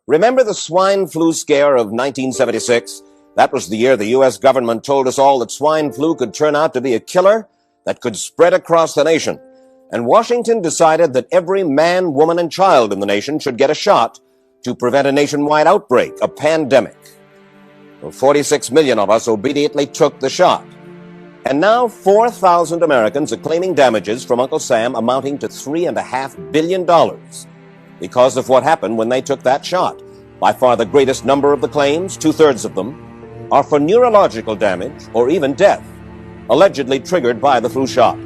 Remember the swine flu scare of 1976? That was the year the U.S. government told us all that swine flu could turn out to be a killer that could spread across the nation. And Washington decided that every man, woman, and child in the nation should get a shot to prevent a nationwide outbreak, a pandemic. Well, 46 million of us obediently took the shot. And now 4,000 Americans are claiming damages from Uncle Sam amounting to $3.5 billion because of what happened when they took that shot. By far the greatest number of the claims, 2/3 of them, are for neurological damage or even death, allegedly triggered by the flu shot.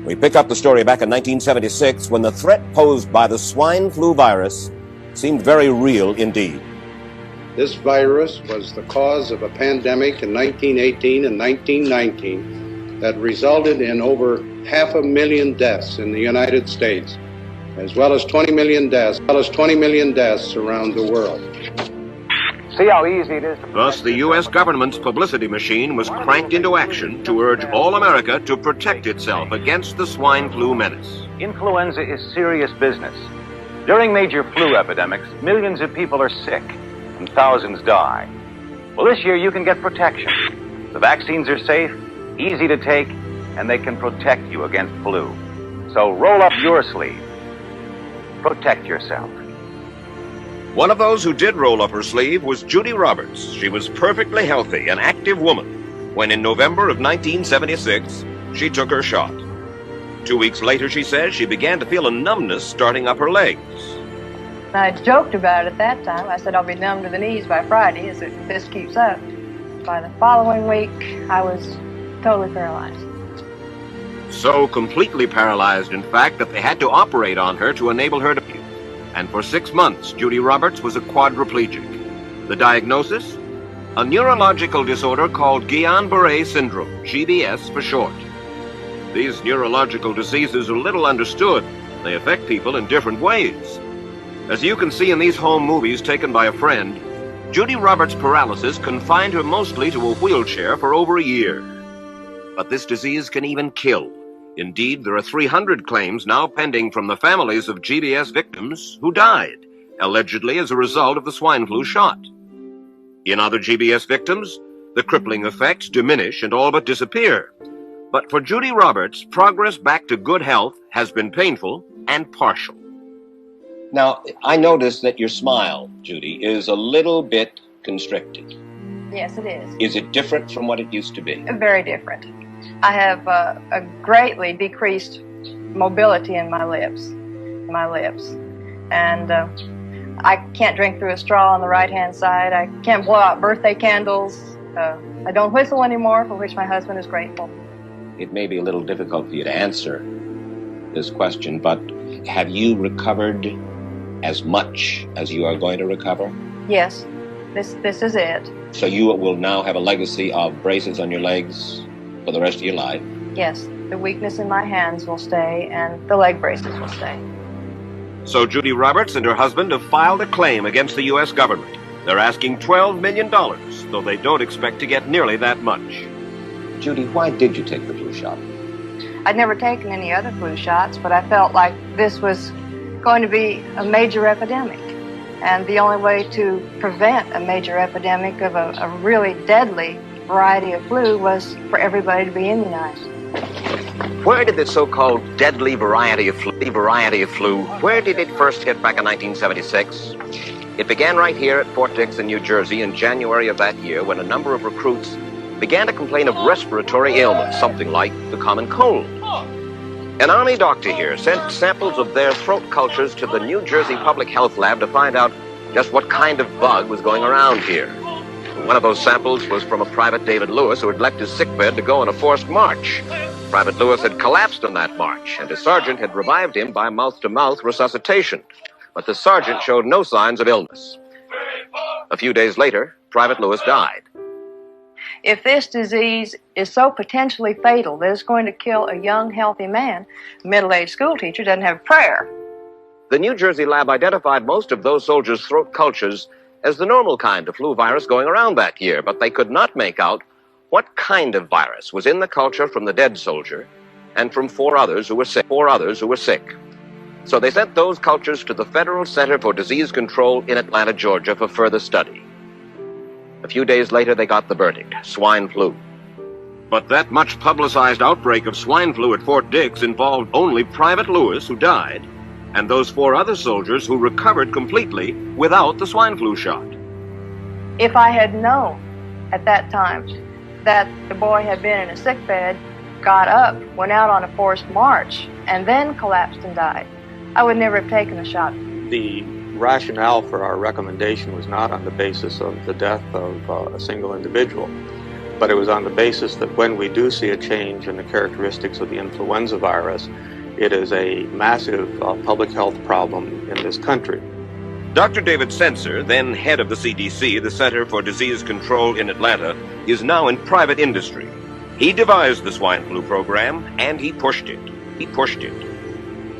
We pick up the story back in 1976 when the threat posed by the swine flu virus seemed very real indeed. This virus was the cause of a pandemic in 1918 and 1919 that resulted in over 500,000 deaths in the United States, as well as 20 million deaths around the world. See how easy it is to... Thus, the U.S. government's publicity machine was cranked into action to urge all America to protect itself against the swine flu menace. Influenza is serious business. During major flu epidemics, millions of people are sick and thousands die. Well, this year you can get protection. The vaccines are safe, easy to take, and they can protect you against flu. So roll up your sleeve. Protect yourself. One of those who did roll up her sleeve was Judy Roberts. She was perfectly healthy, an active woman, when in November of 1976, she took her shot. 2 weeks later, she says, she began to feel a numbness starting up her legs. I joked about it at that time. I said I'll be numb to the knees by Friday if this keeps up. By the following week, I was totally paralyzed. So completely paralyzed, in fact, that they had to operate on her to enable her to... And for 6 months, Judy Roberts was a quadriplegic. The diagnosis? A neurological disorder called Guillain-Barré syndrome, GBS for short. These neurological diseases are little understood. They affect people in different ways. As you can see in these home movies taken by a friend, Judy Roberts' paralysis confined her mostly to a wheelchair for over a year. But this disease can even kill. Indeed, there are 300 claims now pending from the families of GBS victims who died, allegedly as a result of the swine flu shot. In other GBS victims, the crippling effects diminish and all but disappear. But for Judy Roberts, progress back to good health has been painful and partial. Now, I notice that your smile, Judy, is a little bit constricted. Yes, it is. Is it different from what it used to be? Very different. I have a greatly decreased mobility in my lips. And I can't drink through a straw on the right-hand side. I can't blow out birthday candles. I don't whistle anymore, for which my husband is grateful. It may be a little difficult for you to answer this question, but have you recovered as much as you are going to recover? Yes, this is it. So you will now have a legacy of braces on your legs for the rest of your life? Yes, the weakness in my hands will stay, and the leg braces will stay. So Judy Roberts and her husband have filed a claim against the U.S. government. They're asking $12 million, though they don't expect to get nearly that much. Judy, why did you take the flu shot? I'd never taken any other flu shots, but I felt like this was going to be a major epidemic. And the only way to prevent a major epidemic of a really deadly variety of flu was for everybody to be immunized. Where did this so-called deadly variety of flu, where did it first hit back in 1976? It began right here at Fort Dix in New Jersey in January of that year when a number of recruits began to complain of respiratory ailments, something like the common cold. An Army doctor here sent samples of their throat cultures to the New Jersey Public Health Lab to find out just what kind of bug was going around here. One of those samples was from a Private David Lewis who had left his sickbed to go on a forced march. Private Lewis had collapsed on that march, and his sergeant had revived him by mouth-to-mouth resuscitation. But the sergeant showed no signs of illness. A few days later, Private Lewis died. If this disease is so potentially fatal that it's going to kill a young, healthy man, a middle-aged school teacher doesn't have a prayer. The New Jersey lab identified most of those soldiers' throat cultures as the normal kind of flu virus going around that year, but they could not make out what kind of virus was in the culture from the dead soldier and from four others who were sick. So they sent those cultures to the Federal Center for Disease Control in Atlanta, Georgia for further study. A few days later, they got the verdict: swine flu. But that much publicized outbreak of swine flu at Fort Dix involved only Private Lewis, who died, and those 4 other soldiers who recovered completely without the swine flu shot. If I had known at that time that the boy had been in a sick bed, got up, went out on a forced march, and then collapsed and died, I would never have taken the shot. The rationale for our recommendation was not on the basis of the death of a single individual, but it was on the basis that when we do see a change in the characteristics of the influenza virus, it is a massive public health problem in this country. Dr. David Sencer, then head of the CDC, the Center for Disease Control in Atlanta, is now in private industry. He devised the swine flu program, and he pushed it. He pushed it.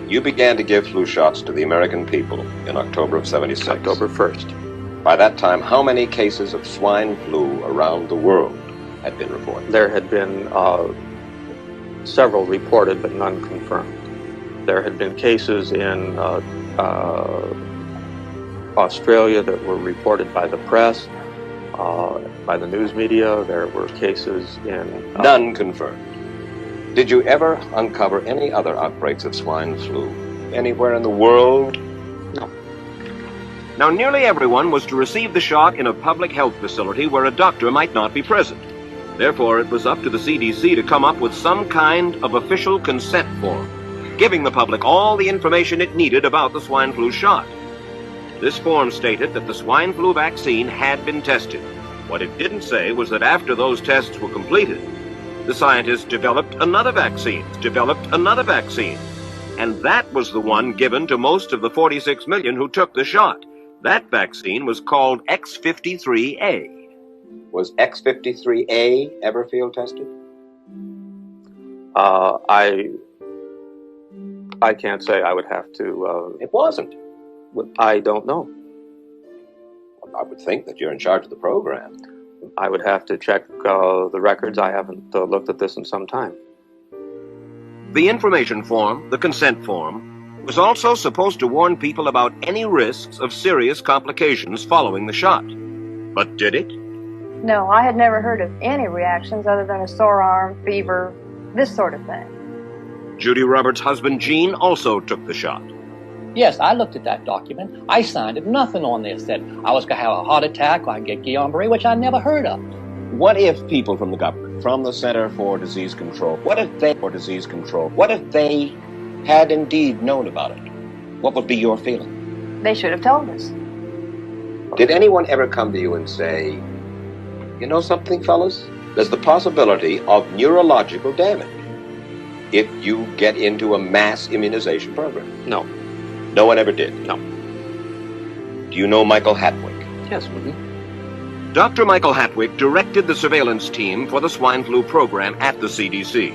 You began to give flu shots to the American people in October of '76. October 1st. By that time, how many cases of swine flu around the world had been reported? There had been several reported, but none confirmed. There had been cases in Australia that were reported by the press, by the news media. There were cases in... None confirmed. Did you ever uncover any other outbreaks of swine flu anywhere in the world? No. Now, nearly everyone was to receive the shot in a public health facility where a doctor might not be present. Therefore, it was up to the CDC to come up with some kind of official consent form, giving the public all the information it needed about the swine flu shot. This form stated that the swine flu vaccine had been tested. What it didn't say was that after those tests were completed, the scientists developed another vaccine, and that was the one given to most of the 46 million who took the shot. That vaccine was called X53A. Was X53A ever field tested? I can't say. I would have to... It wasn't. I don't know. I would think that you're in charge of the program. I would have to check the records. I haven't looked at this in some time. The information form, the consent form, was also supposed to warn people about any risks of serious complications following the shot. But did it? No, I had never heard of any reactions other than a sore arm, fever, this sort of thing. Judy Roberts' husband, Gene, also took the shot. Yes, I looked at that document. I signed it. Nothing on there said I was going to have a heart attack or I'd get Guillain-Barré, which I never heard of. What if people from the government, from the Center for Disease Control, what if they had indeed known about it? What would be your feeling? They should have told us. Did anyone ever come to you and say, you know something, fellas? There's the possibility of neurological damage if you get into a mass immunization program? No. No one ever did? No. Do you know Michael Hatwick? Yes. Dr. Michael Hatwick directed the surveillance team for the swine flu program at the CDC.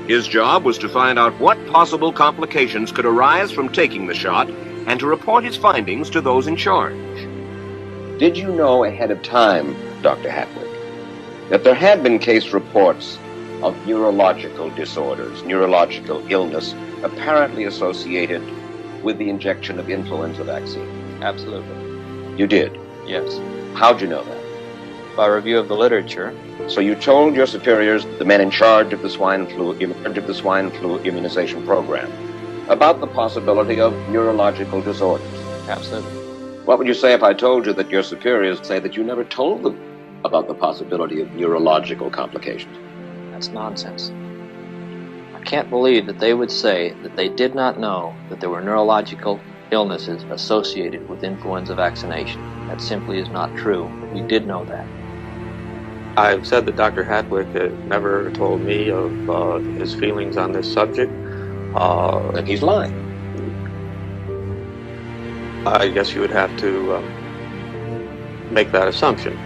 His job was to find out what possible complications could arise from taking the shot and to report his findings to those in charge. Did you know ahead of time, Dr. Hatwick, that there had been case reports of neurological disorders, neurological illness, apparently associated with the injection of influenza vaccine? Absolutely. You did? Yes. How'd you know that? By review of the literature. So you told your superiors, the men in charge of the swine flu immunization program, about the possibility of neurological disorders? Absolutely. What would you say if I told you that your superiors say that you never told them about the possibility of neurological complications? That's nonsense. I can't believe that they would say that they did not know that there were neurological illnesses associated with influenza vaccination. That simply is not true. We did know that. I've said that Dr. Hatwick never told me of his feelings on this subject. Then he's lying. I guess you would have to make that assumption.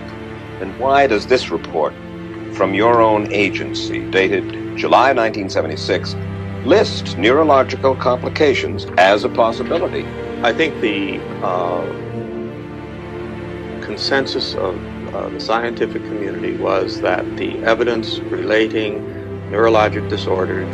Then why does this report from your own agency, dated July 1976, list neurological complications as a possibility? I think the consensus of the scientific community was that the evidence relating neurologic disorders